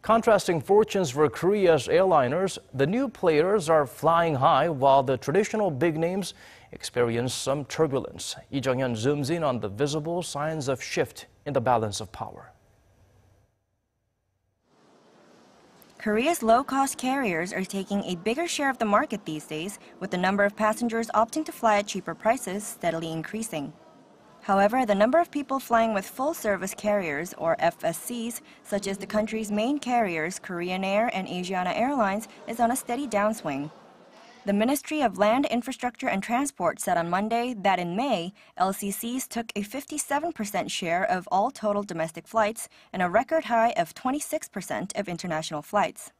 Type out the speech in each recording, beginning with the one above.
Contrasting fortunes for Korea's airliners, the new players are flying high while the traditional big names experience some turbulence. Jeong-yeon zooms in on the visible signs of shift in the balance of power. Korea's low-cost carriers are taking a bigger share of the market these days, with the number of passengers opting to fly at cheaper prices steadily increasing. However, the number of people flying with full-service carriers, or FSCs, such as the country's main carriers, Korean Air and Asiana Airlines, is on a steady downswing. The Ministry of Land, Infrastructure and Transport said on Monday that in May, LCCs took a 57% share of all total domestic flights and a record high of 26% of international flights.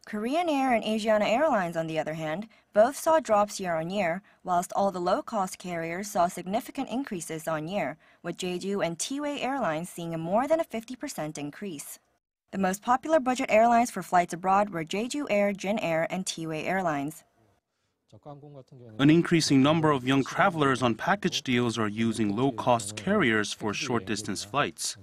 Korean Air and Asiana Airlines, on the other hand, both saw drops year-on-year, whilst all the low-cost carriers saw significant increases on-year, with Jeju and T'way Airlines seeing a more than a 50% increase. The most popular budget airlines for flights abroad were Jeju Air, Jin Air, and T'way Airlines. An increasing number of young travelers on package deals are using low-cost carriers for short-distance flights.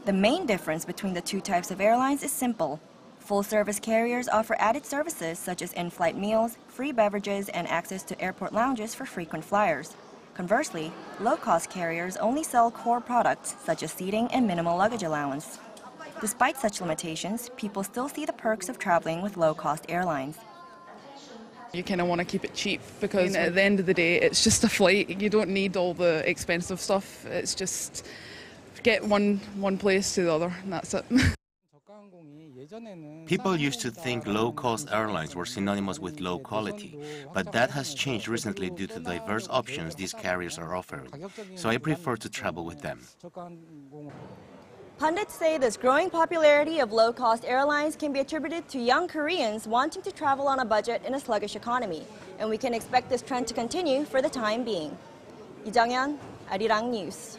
The main difference between the two types of airlines is simple. Full-service carriers offer added services such as in-flight meals, free beverages, and access to airport lounges for frequent flyers. Conversely, low-cost carriers only sell core products such as seating and minimal luggage allowance. Despite such limitations, people still see the perks of traveling with low-cost airlines. You kind of want to keep it cheap because at the end of the day, it's just a flight. You don't need all the expensive stuff. It's just get one place to the other, and that's it. People used to think low-cost airlines were synonymous with low quality, but that has changed recently due to the diverse options these carriers are offering. So I prefer to travel with them. Pundits say this growing popularity of low-cost airlines can be attributed to young Koreans wanting to travel on a budget in a sluggish economy, and we can expect this trend to continue for the time being. Jeong-yeon, Arirang News.